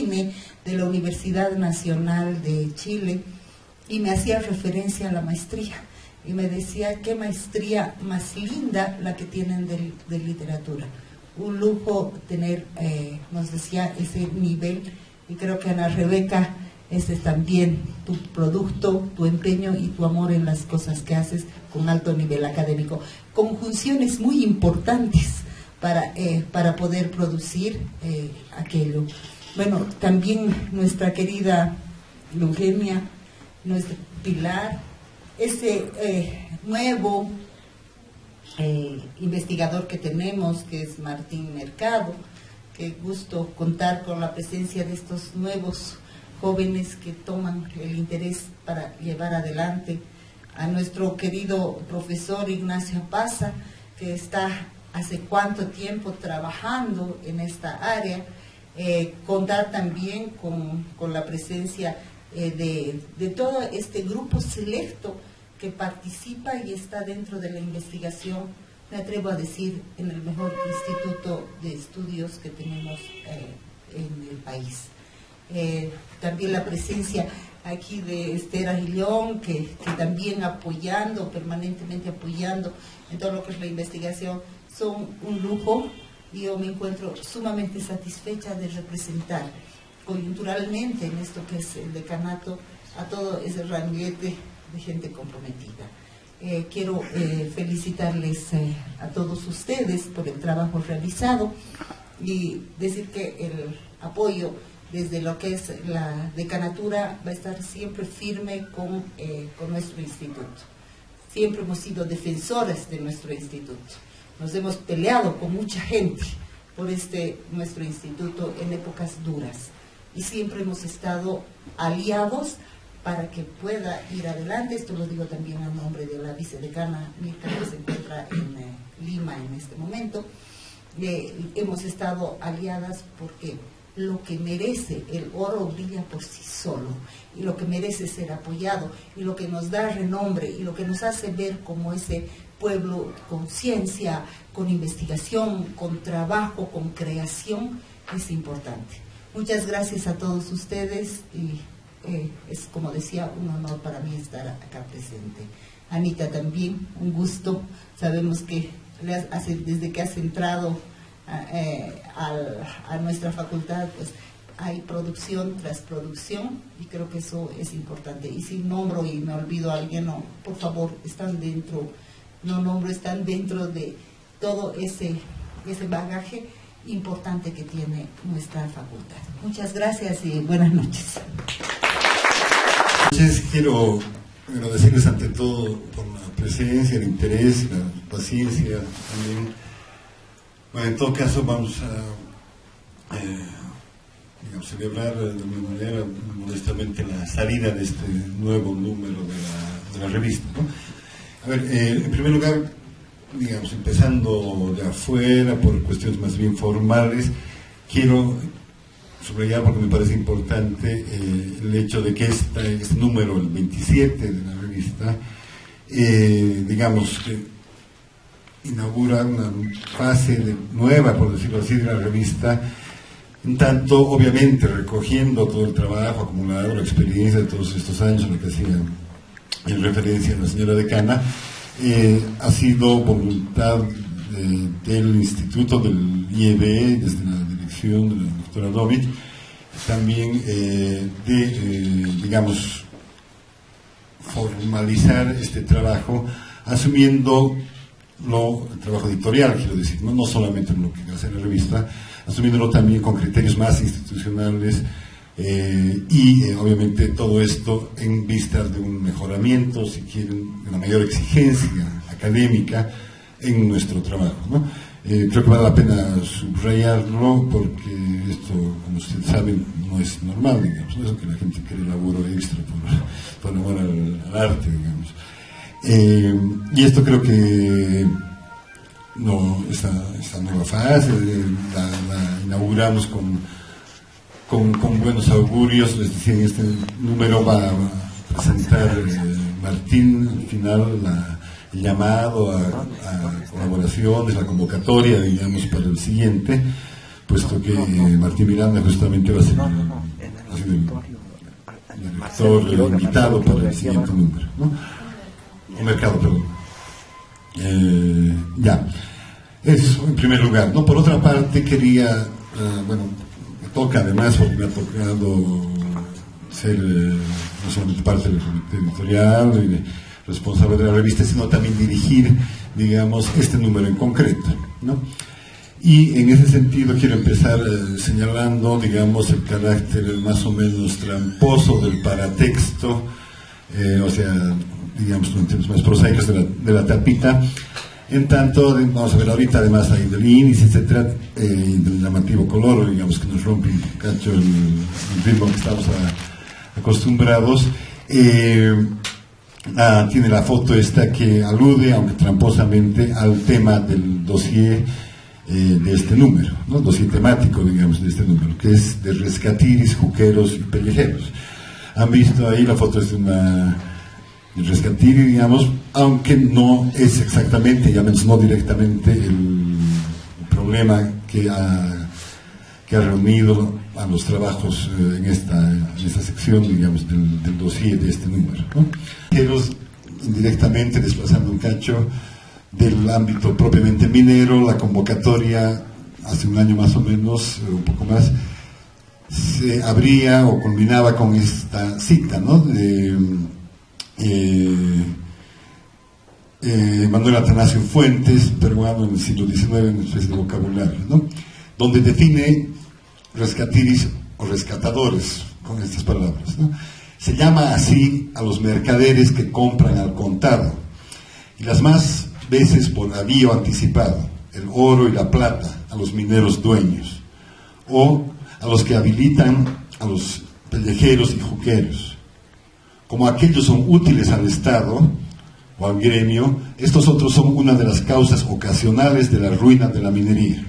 alumni de la Universidad Nacional de Chile y me hacía referencia a la maestría. Y me decía, qué maestría más linda la que tienen de literatura. Un lujo tener, nos decía, ese nivel. Y creo que Ana Rebeca, ese es también tu producto, tu empeño y tu amor en las cosas que haces con alto nivel académico. Conjunciones muy importantes para poder producir aquello. Bueno, también nuestra querida Eugenia, nuestra Pilar, ese nuevo investigador que tenemos, que es Martín Mercado. Qué gusto contar con la presencia de estos nuevos jóvenes que toman el interés para llevar adelante. A nuestro querido profesor Ignacio Paza, que está hace cuánto tiempo trabajando en esta área. Contar también con la presencia de todo este grupo selecto que participa y está dentro de la investigación, me atrevo a decir, en el mejor instituto de estudios que tenemos en el país. También la presencia aquí de Esther Aguillón, que también permanentemente apoyando en todo lo que es la investigación, son un lujo, y yo me encuentro sumamente satisfecha de representar coyunturalmente en esto que es el decanato a todo ese ramillete de gente comprometida. Quiero felicitarles a todos ustedes por el trabajo realizado y decir que el apoyo desde lo que es la decanatura va a estar siempre firme con nuestro instituto. Siempre hemos sido defensores de nuestro instituto. Nos hemos peleado con mucha gente por nuestro instituto en épocas duras y siempre hemos estado aliados para que pueda ir adelante. Esto lo digo también a nombre de la vicedecana Mirka, que se encuentra en Lima en este momento. Hemos estado aliadas porque lo que merece el oro brilla por sí solo, y lo que merece ser apoyado, y lo que nos da renombre, y lo que nos hace ver como ese pueblo con ciencia, con investigación, con trabajo, con creación, es importante. Muchas gracias a todos ustedes y es, como decía, un honor para mí estar acá presente. Anita, también un gusto. Sabemos que desde que has entrado a nuestra facultad, pues hay producción tras producción, y creo que eso es importante. Y si nombro y me olvido a alguien, no, por favor, están dentro de todo ese bagaje importante que tiene nuestra facultad. Muchas gracias y buenas noches. Entonces quiero agradecerles ante todo por la presencia, el interés, la paciencia también. Bueno, en todo caso vamos a celebrar de alguna manera modestamente la salida de este nuevo número de la revista, ¿no? A ver, en primer lugar, empezando de afuera por cuestiones más bien formales, quiero subrayar, porque me parece importante, el hecho de que este número, el 27 de la revista, que inaugura una fase nueva, por decirlo así, de la revista, en tanto, obviamente, recogiendo todo el trabajo acumulado, la experiencia de todos estos años, en lo que hacía en referencia a la señora decana. Ha sido voluntad del Instituto, del IEB, desde la dirección de la doctora Dovich, también formalizar este trabajo, asumiendo el trabajo editorial, quiero decir, no solamente en lo que hace la revista, asumiéndolo también con criterios más institucionales, y obviamente todo esto en vistas de un mejoramiento, si quieren, de una mayor exigencia académica en nuestro trabajo, ¿no? Creo que vale la pena subrayarlo, porque esto, como ustedes saben, no es normal, digamos, ¿no? Es que la gente quiere laburo extra por amor al arte, digamos. Y esto creo que esta nueva fase la inauguramos con buenos augurios. Les decía, en este número va a presentar Martín al final el llamado a colaboraciones, la convocatoria, digamos, para el siguiente, puesto que Martín Miranda justamente va a ser el director invitado para el siguiente número, ¿no? O mercado, perdón. Ya, eso en primer lugar, ¿no? Por otra parte quería, bueno, me toca además, porque me ha tocado ser no solamente parte del comité editorial y responsable de la revista, sino también dirigir, digamos, este número en concreto, ¿no? Y en ese sentido quiero empezar señalando, digamos, el carácter más o menos tramposo del paratexto, o sea, digamos, en términos más prosaicos de la tapita. En tanto, vamos a ver ahorita, además hay del índice, etcétera, del llamativo color, digamos, que nos rompe un cacho el ritmo que estamos acostumbrados. Tiene la foto esta que alude, aunque tramposamente, al tema del dossier de este número, ¿no? Dossier temático, digamos, de este número, que es de rescatiris, juqueros y pellejeros. Han visto ahí la foto es de una rescatiri, digamos, aunque no es exactamente, ya mencionó directamente el problema que ha reunido a los trabajos en esta sección, digamos, del dossier de este número, ¿no? Pellejeros, indirectamente desplazando un cacho del ámbito propiamente minero. La convocatoria hace un año más o menos, un poco más, se abría o culminaba con esta cita, ¿no? De Manuel Atanasio Fuentes, peruano en el siglo XIX, en una especie de vocabulario, ¿no? Donde define rescatiris o rescatadores con estas palabras, ¿no? Se llama así a los mercaderes que compran al contado, y las más veces por avío anticipado, el oro y la plata a los mineros dueños, o a los que habilitan a los pellejeros y juqueros. Como aquellos son útiles al Estado o al gremio, estos otros son una de las causas ocasionales de la ruina de la minería.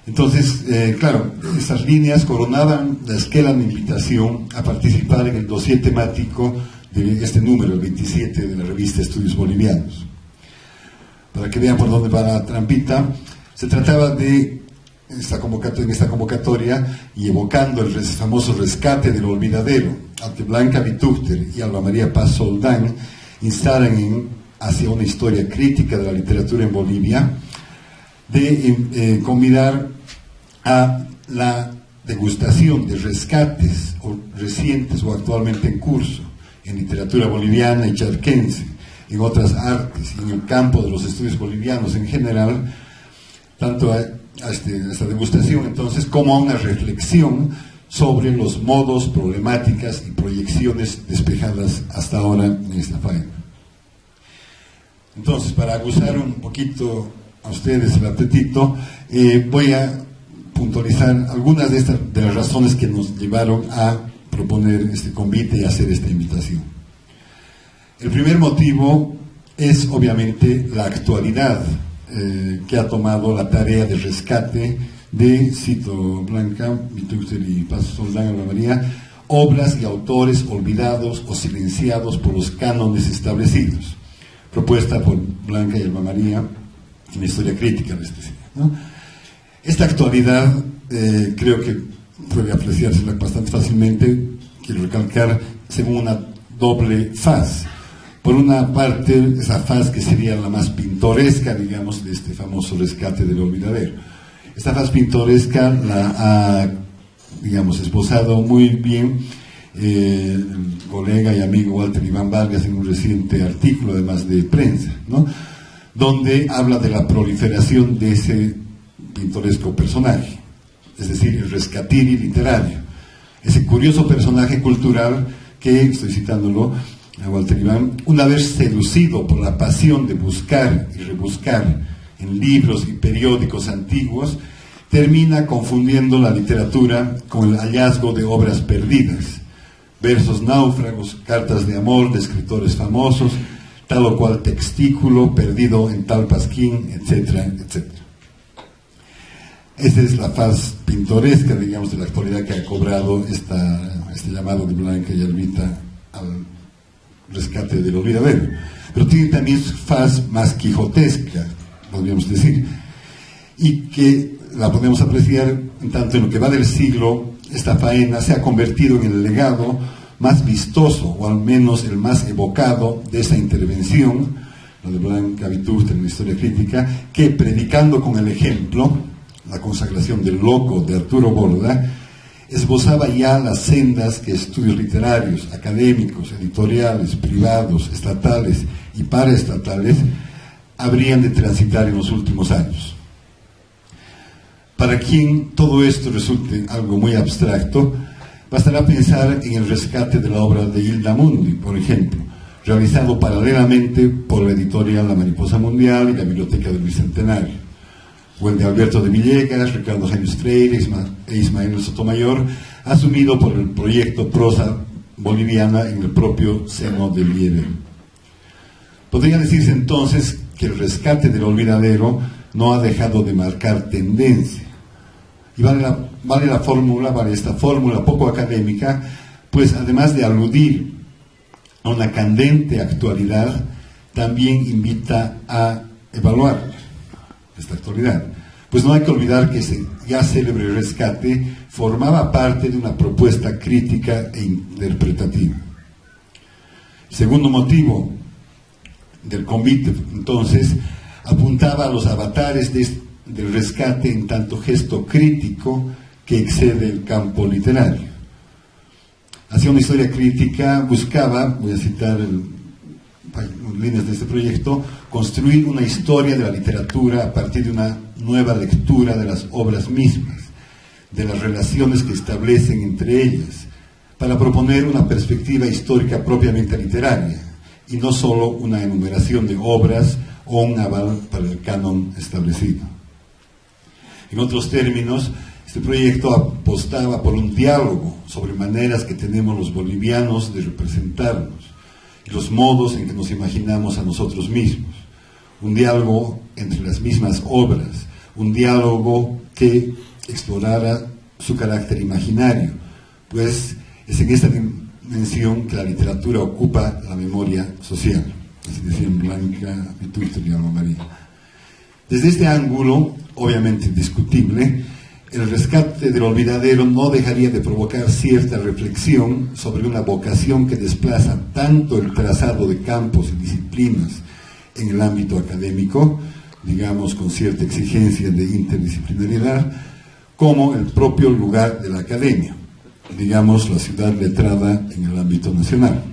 Entonces, claro, estas líneas coronaban la esquela de invitación a participar en el dossier temático de este número, el 27 de la revista Estudios Bolivianos. Para que vean por dónde va la trampita, se trataba de, en esta convocatoria, y evocando el famoso rescate del olvidadero, al que Blanca Vitúchter y Alba María Paz Soldán instalan hacia una historia crítica de la literatura en Bolivia, de convidar a la degustación de rescates recientes o actualmente en curso en literatura boliviana y charquense, en otras artes y en el campo de los estudios bolivianos en general, tanto a esta degustación entonces como a una reflexión sobre los modos, problemáticas y proyecciones despejadas hasta ahora en esta faena. Entonces, para aguzar un poquito a ustedes el apetito, voy a puntualizar algunas de las razones que nos llevaron a proponer este convite y hacer esta invitación. El primer motivo es obviamente la actualidad que ha tomado la tarea de rescate de, cito Blanca Vitúchter y Paz Soldán Alba María, obras y autores olvidados o silenciados por los cánones establecidos, propuesta por Blanca y Alba María en la historia crítica de este cine, ¿no? Esta actualidad creo que puede apreciarse bastante fácilmente, quiero recalcar, según una doble faz. Por una parte, esa faz que sería la más pintoresca, digamos, de este famoso rescate del olvidadero. Esta faz pintoresca la ha, digamos, esbozado muy bien el colega y amigo Walter Iván Vargas en un reciente artículo, además de prensa, ¿no? Donde habla de la proliferación de ese pintoresco personaje, es decir, el rescatiri literario, ese curioso personaje cultural que, estoy citándolo a Walter Iván, una vez seducido por la pasión de buscar y rebuscar en libros y periódicos antiguos, termina confundiendo la literatura con el hallazgo de obras perdidas, versos náufragos, cartas de amor de escritores famosos, tal o cual textículo perdido en tal pasquín, etcétera, etcétera. Esa es la faz pintoresca, digamos, de la actualidad que ha cobrado este llamado de Blanca y Albita al rescate del olvidadero. Pero tiene también su faz más quijotesca, podríamos decir, y que la podemos apreciar en tanto en lo que va del siglo. Esta faena se ha convertido en el legado más vistoso, o al menos el más evocado, de esa intervención, la de Blanca Vitúster en la historia crítica, que, predicando con el ejemplo, la consagración del loco de Arturo Borda, esbozaba ya las sendas que estudios literarios, académicos, editoriales, privados, estatales y paraestatales habrían de transitar en los últimos años. Para quien todo esto resulte algo muy abstracto, bastará pensar en el rescate de la obra de Hilda Mundi, por ejemplo, realizado paralelamente por la editorial La Mariposa Mundial y la Biblioteca del Bicentenario, o el de Alberto de Villegas, Ricardo Jaime Freire e Ismael Sotomayor, asumido por el proyecto Prosa Boliviana en el propio seno del IEB. Podría decirse entonces que el rescate del olvidadero no ha dejado de marcar tendencia. Y vale esta fórmula poco académica, pues además de aludir a una candente actualidad, también invita a evaluar esta actualidad. Pues no hay que olvidar que ese ya célebre rescate formaba parte de una propuesta crítica e interpretativa. El segundo motivo del convite, entonces, apuntaba a los avatares del rescate en tanto gesto crítico que excede el campo literario. Hacia una historia crítica buscaba, voy a citar líneas de este proyecto, construir una historia de la literatura a partir de una nueva lectura de las obras mismas, de las relaciones que establecen entre ellas, para proponer una perspectiva histórica propiamente literaria, y no solo una enumeración de obras o un aval para el canon establecido. En otros términos, este proyecto apostaba por un diálogo sobre maneras que tenemos los bolivianos de representarnos y los modos en que nos imaginamos a nosotros mismos. Un diálogo entre las mismas obras, un diálogo que explorara su carácter imaginario, pues es en esta dimensión que la literatura ocupa la memoria social, así decían Blanca Vitúster y Alma María. Desde este ángulo, obviamente indiscutible, el rescate del olvidadero no dejaría de provocar cierta reflexión sobre una vocación que desplaza tanto el trazado de campos y disciplinas en el ámbito académico, digamos con cierta exigencia de interdisciplinariedad, como el propio lugar de la academia, digamos la ciudad letrada en el ámbito nacional.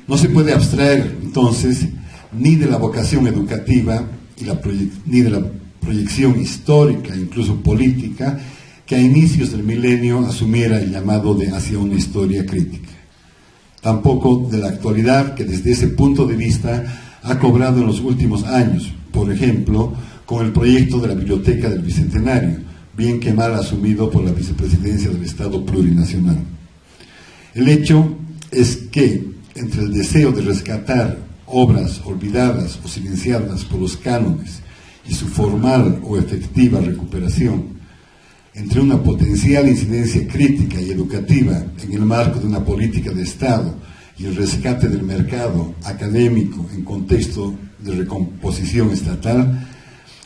No se puede abstraer, entonces, ni de la vocación educativa ni de la proyección histórica, incluso política, que a inicios del milenio asumiera el llamado de hacia una historia crítica. Tampoco de la actualidad, que desde ese punto de vista ha cobrado en los últimos años, por ejemplo, con el proyecto de la Biblioteca del Bicentenario, bien que mal asumido por la Vicepresidencia del Estado Plurinacional. El hecho es que, entre el deseo de rescatar obras olvidadas o silenciadas por los cánones y su formal o efectiva recuperación, entre una potencial incidencia crítica y educativa en el marco de una política de Estado y el rescate del mercado académico en contexto de recomposición estatal,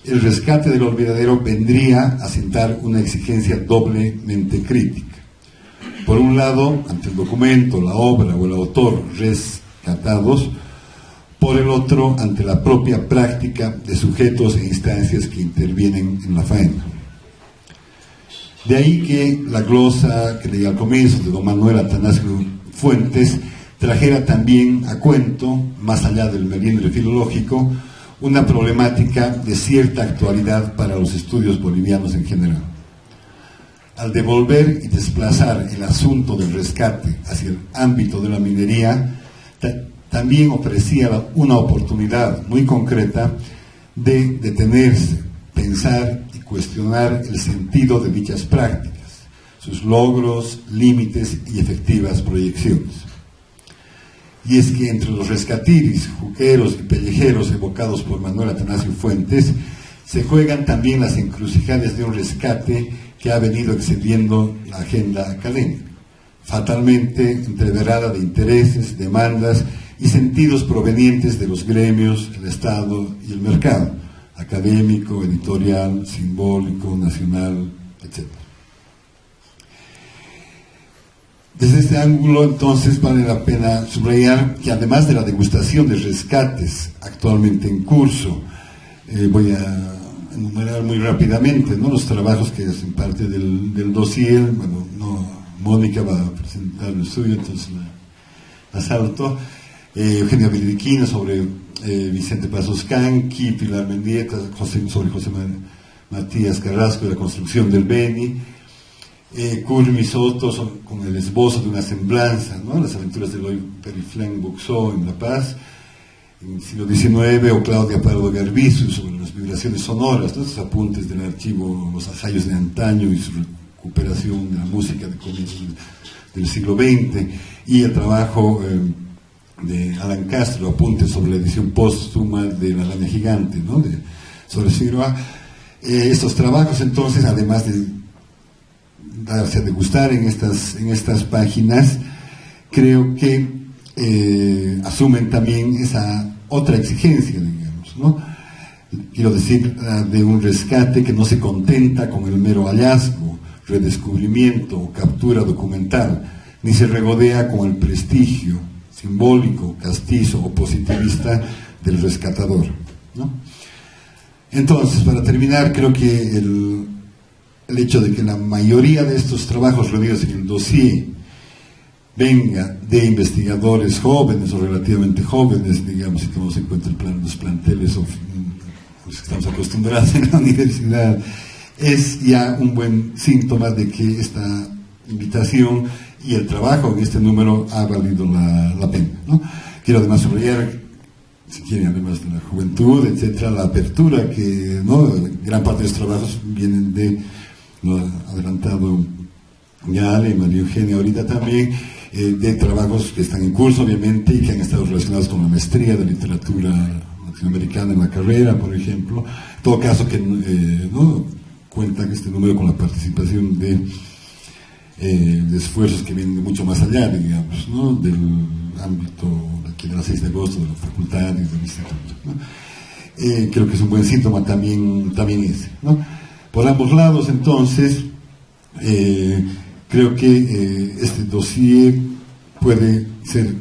el rescate del olvidadero vendría a sentar una exigencia doblemente crítica. Por un lado, ante el documento, la obra o el autor rescatados; por el otro, ante la propia práctica de sujetos e instancias que intervienen en la faena. De ahí que la glosa que leí al comienzo de don Manuel Atanasio Fuentes trajera también a cuento, más allá del melindre filológico, una problemática de cierta actualidad para los estudios bolivianos en general. Al devolver y desplazar el asunto del rescate hacia el ámbito de la minería, también ofrecía una oportunidad muy concreta de detenerse, pensar y cuestionar el sentido de dichas prácticas, sus logros, límites y efectivas proyecciones. Y es que entre los rescatiris, juqueros y pellejeros evocados por Manuel Atanasio Fuentes, se juegan también las encrucijadas de un rescate que ha venido excediendo la agenda académica, fatalmente entreverada de intereses, demandas y sentidos provenientes de los gremios, el Estado y el mercado, académico, editorial, simbólico, nacional, etc. Desde este ángulo, entonces, vale la pena subrayar que además de la degustación de rescates actualmente en curso, voy a enumerar muy rápidamente, ¿no?, los trabajos que hacen parte del dossier. Bueno, Mónica va a presentar el suyo, entonces la salto. Eugenio Viridiquino sobre Vicente Pasos Canqui, Pilar Mendieta sobre José Matías Carrasco y la construcción del Beni. Curmi Soto con el esbozo de una semblanza, ¿no?, las aventuras de Eloy Periflén Buxó en La Paz, en el siglo XIX, o Claudia Pardo Garbizu sobre las vibraciones sonoras, ¿no?, estos apuntes del archivo Los Ensayos de Antaño y su recuperación de la música de comienzos del siglo XX, y el trabajo de Alan Castro, apuntes sobre la edición póstuma de La Araña Gigante, ¿no?, sobre Figueroa. Estos trabajos, entonces, además de darse a degustar en estas páginas, creo que asumen también esa otra exigencia, digamos, ¿no? Quiero decir, de un rescate que no se contenta con el mero hallazgo, redescubrimiento o captura documental, ni se regodea con el prestigio simbólico, castizo o positivista del rescatador, ¿no? Entonces, para terminar, creo que el hecho de que la mayoría de estos trabajos reunidos en el dossier venga de investigadores jóvenes o relativamente jóvenes, digamos, si tomamos en cuenta los planteles pues, que estamos acostumbrados en la universidad, es ya un buen síntoma de que esta invitación y el trabajo en este número ha valido la pena, ¿no? Quiero además subrayar, si quieren, además de la juventud, etcétera, la apertura que, ¿no?, gran parte de los trabajos vienen de, lo ha adelantado ya Ale y María Eugenia ahorita también, de trabajos que están en curso, obviamente, y que han estado relacionados con la maestría de literatura latinoamericana en la carrera, por ejemplo. En todo caso, que ¿no?, cuenta este número con la participación de esfuerzos que vienen de mucho más allá, digamos, ¿no?, del ámbito aquí de la 6 de agosto, de la facultad y del instituto, ¿no? Creo que es un buen síntoma también ese, ¿no? Por ambos lados, entonces, creo que este dossier puede ser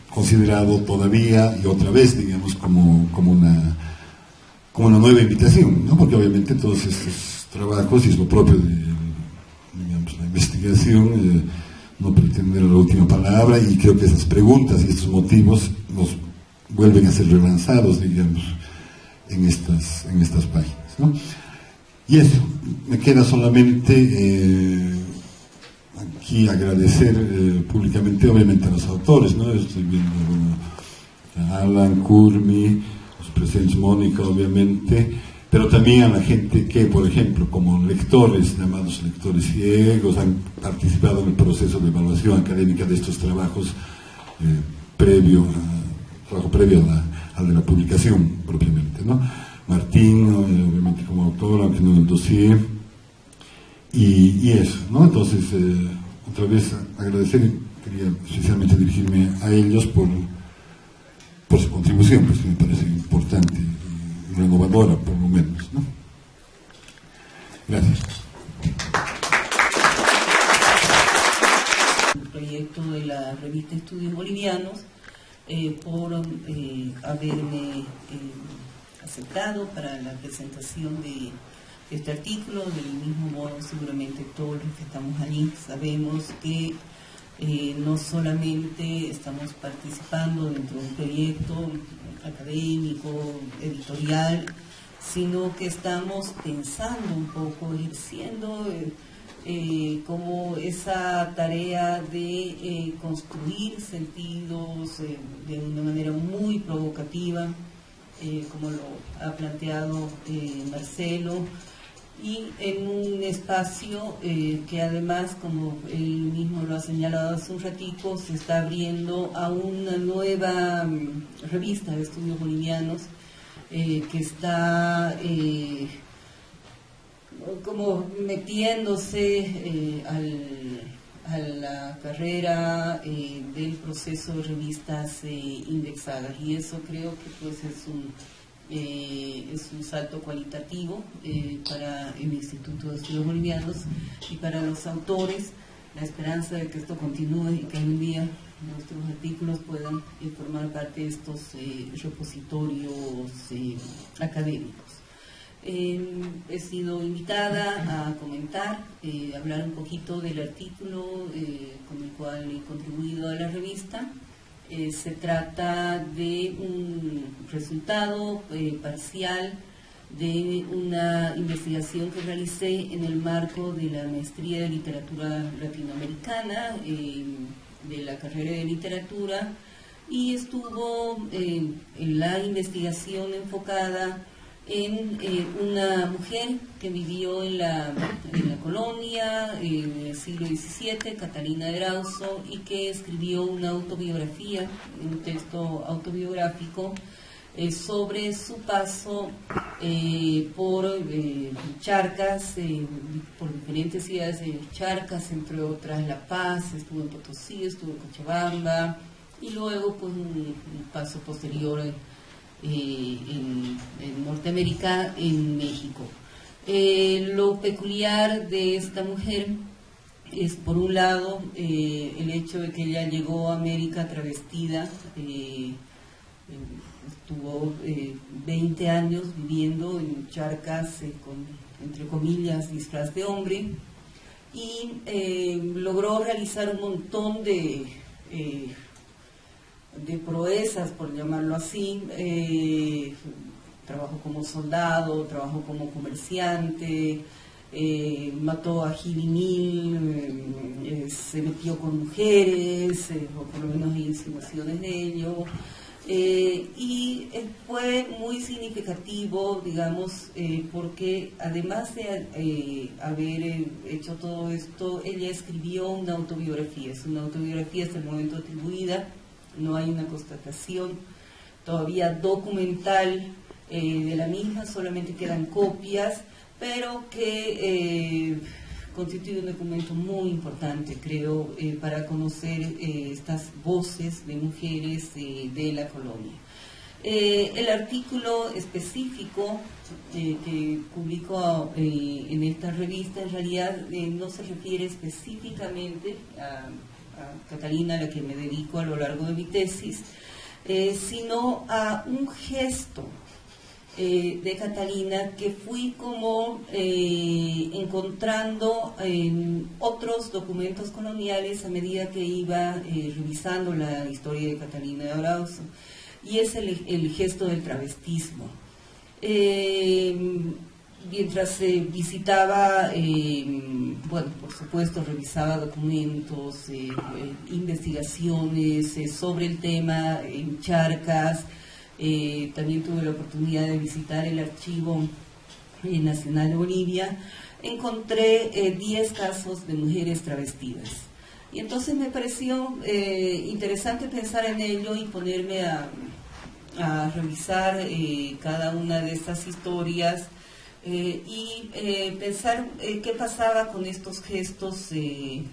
considerado todavía y otra vez, digamos, como una nueva invitación, ¿no?, porque obviamente todos estos trabajos, y es lo propio de, digamos, la investigación, no pretende la última palabra, y creo que esas preguntas y estos motivos nos vuelven a ser relanzados, digamos, en estas páginas, ¿no? Y eso, me queda solamente aquí agradecer públicamente, obviamente, a los autores, ¿no? Estoy viendo a Alan, Curmi, los presentes, Mónica, obviamente, pero también a la gente que, por ejemplo, como lectores, llamados lectores ciegos, han participado en el proceso de evaluación académica de estos trabajos previo al de la publicación propiamente, ¿no? Martín, obviamente como autor, aunque no en el dossier, y eso, ¿no? Entonces, otra vez agradecer, quería especialmente dirigirme a ellos por su contribución, pues que me parece importante y renovadora, por lo menos, ¿no? Gracias. El proyecto de la revista Estudios Bolivianos, por haberme aceptado para la presentación de este artículo. Del mismo modo, seguramente todos los que estamos allí sabemos que no solamente estamos participando dentro de un proyecto académico, editorial, sino que estamos pensando un poco, ejerciendo como esa tarea de construir sentidos de una manera muy provocativa, como lo ha planteado Marcelo, y en un espacio que además, como él mismo lo ha señalado hace un ratico, se está abriendo a una nueva revista de estudios bolivianos que está como metiéndose a la carrera del proceso de revistas indexadas, y eso creo que pues es Es un salto cualitativo para el Instituto de Estudios Bolivianos y para los autores, la esperanza de que esto continúe y que algún día nuestros artículos puedan formar parte de estos repositorios académicos. He sido invitada a comentar, hablar un poquito del artículo con el cual he contribuido a la revista. Se trata de un resultado parcial de una investigación que realicé en el marco de la maestría de literatura latinoamericana, de la carrera de literatura, y estuvo en la investigación enfocada en una mujer que vivió en la colonia en el siglo XVII, Catalina de Erauso, y que escribió una autobiografía, un texto autobiográfico sobre su paso por Charcas, por diferentes ciudades de Charcas, entre otras La Paz, estuvo en Potosí, estuvo en Cochabamba, y luego pues un paso posterior en Norteamérica, en México. Lo peculiar de esta mujer es, por un lado, el hecho de que ella llegó a América travestida, estuvo 20 años viviendo en Charcas con, entre comillas, disfraz de hombre, y logró realizar un montón de proezas, por llamarlo así. Trabajó como soldado, trabajó como comerciante, mató a Jivinil, se metió con mujeres, o por lo menos hay insinuaciones de ello. Y fue muy significativo, digamos, porque además de haber hecho todo esto, ella escribió una autobiografía. Es una autobiografía hasta el momento atribuida, no hay una constatación todavía documental de la misma, solamente quedan copias, pero que constituye un documento muy importante, creo, para conocer estas voces de mujeres de la colonia. El artículo específico que publicó en esta revista, en realidad no se refiere específicamente a Catalina, a la que me dedico a lo largo de mi tesis, sino a un gesto de Catalina que fui como encontrando en otros documentos coloniales a medida que iba revisando la historia de Catalina de Erauso, y es el gesto del travestismo. Mientras visitaba, bueno, por supuesto, revisaba documentos, investigaciones sobre el tema en Charcas. También tuve la oportunidad de visitar el Archivo Nacional de Bolivia. Encontré 10 casos de mujeres travestidas. Y entonces me pareció interesante pensar en ello y ponerme a revisar cada una de estas historias. Y pensar qué pasaba con estos gestos de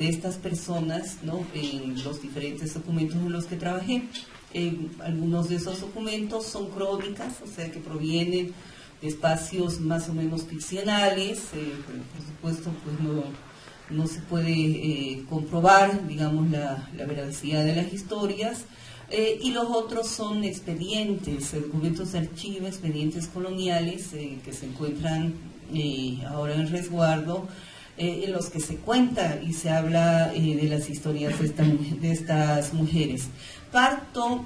estas personas, ¿no?, en los diferentes documentos en los que trabajé. Algunos de esos documentos son crónicas, o sea que provienen de espacios más o menos ficcionales, por supuesto pues no se puede comprobar, digamos, la veracidad de las historias. Y los otros son expedientes, documentos de archivo, expedientes coloniales que se encuentran ahora en resguardo, en los que se cuenta y se habla de las historias de estas mujeres. Parto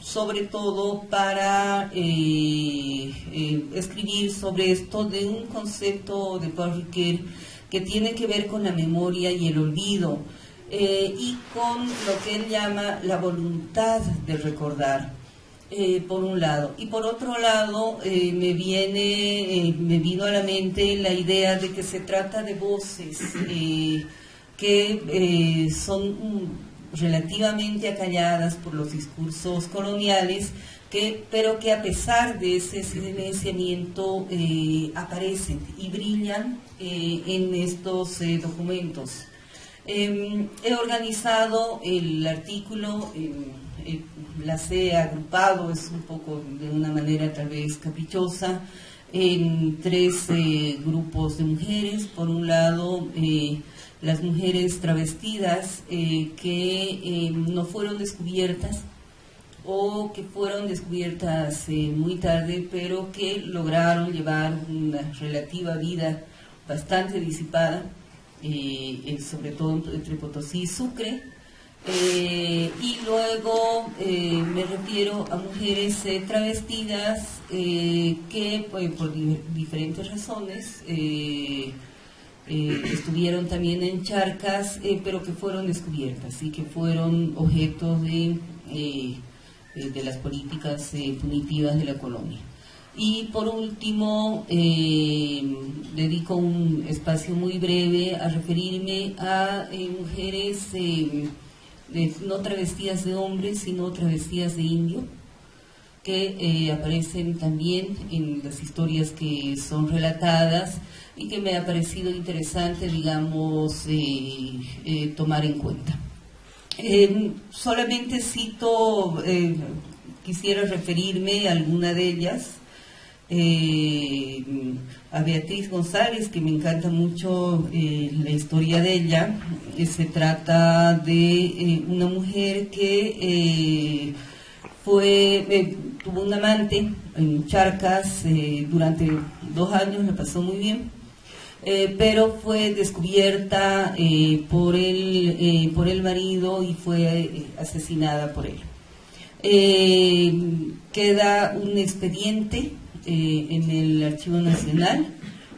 sobre todo para escribir sobre esto de un concepto de Paul Ricoeur que tiene que ver con la memoria y el olvido, y con lo que él llama la voluntad de recordar, por un lado. Y por otro lado, me vino a la mente la idea de que se trata de voces que son relativamente acalladas por los discursos coloniales, pero que a pesar de ese silenciamiento aparecen y brillan en estos documentos. He organizado el artículo las he agrupado, es un poco de una manera tal vez caprichosa, en tres grupos de mujeres. Por un lado, las mujeres travestidas que no fueron descubiertas o que fueron descubiertas muy tarde, pero que lograron llevar una relativa vida bastante disipada, sobre todo entre Potosí y Sucre. Y luego me refiero a mujeres travestidas que por diferentes razones estuvieron también en Charcas, pero que fueron descubiertas y que fueron objeto de las políticas punitivas de la colonia. Y por último, dedico un espacio muy breve a referirme a mujeres no travestidas de hombre, sino travestidas de indio, que aparecen también en las historias que son relatadas y que me ha parecido interesante, digamos, tomar en cuenta. Solamente cito, quisiera referirme a alguna de ellas. A Beatriz González, que me encanta mucho la historia de ella. Se trata de una mujer que tuvo un amante en Charcas durante 2 años, la pasó muy bien, pero fue descubierta por el marido y fue asesinada por él. Queda un expediente en el Archivo Nacional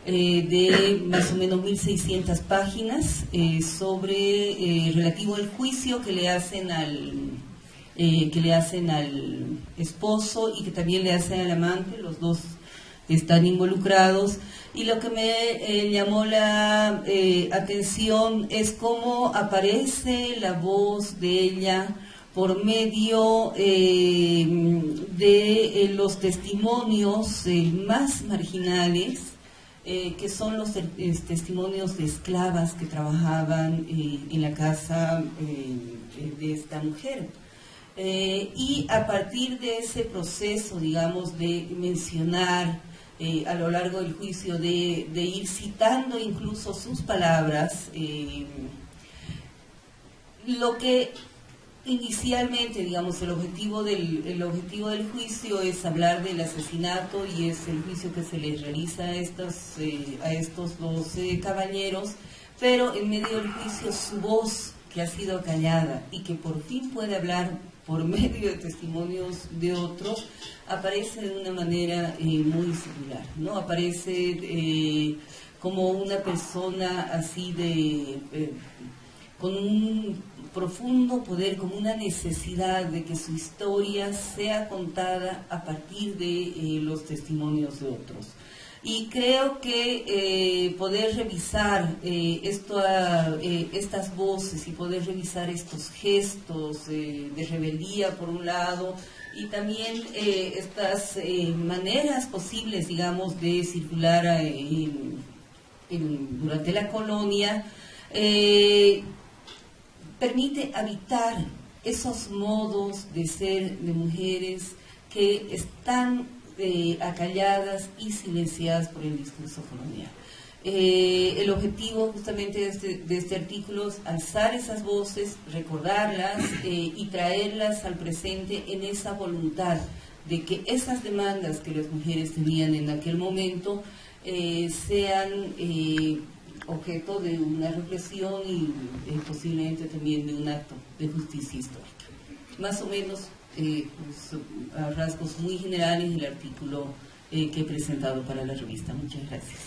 de más o menos 1600 páginas relativo al juicio que le hacen al esposo y que también le hacen al amante. Los dos están involucrados, y lo que me llamó la atención es cómo aparece la voz de ella por medio de los testimonios más marginales, que son los testimonios de esclavas que trabajaban en la casa de esta mujer. Y a partir de ese proceso, digamos, de mencionar a lo largo del juicio, de ir citando incluso sus palabras, lo que inicialmente, digamos, el objetivo del juicio es hablar del asesinato, y es el juicio que se les realiza a estos dos caballeros, pero en medio del juicio su voz, que ha sido callada y que por fin puede hablar por medio de testimonios de otros, aparece de una manera muy singular, ¿no? Aparece como una persona así con un profundo poder, como una necesidad de que su historia sea contada a partir de los testimonios de otros. Y creo que poder revisar estas voces y poder revisar estos gestos de rebeldía, por un lado, y también estas maneras posibles, digamos, de circular durante la colonia, permite habitar esos modos de ser de mujeres que están acalladas y silenciadas por el discurso colonial. El objetivo justamente de este artículo es alzar esas voces, recordarlas y traerlas al presente en esa voluntad de que esas demandas que las mujeres tenían en aquel momento sean objeto de una reflexión y posiblemente también de un acto de justicia histórica. Más o menos, a rasgos muy generales, el artículo que he presentado para la revista. Muchas gracias.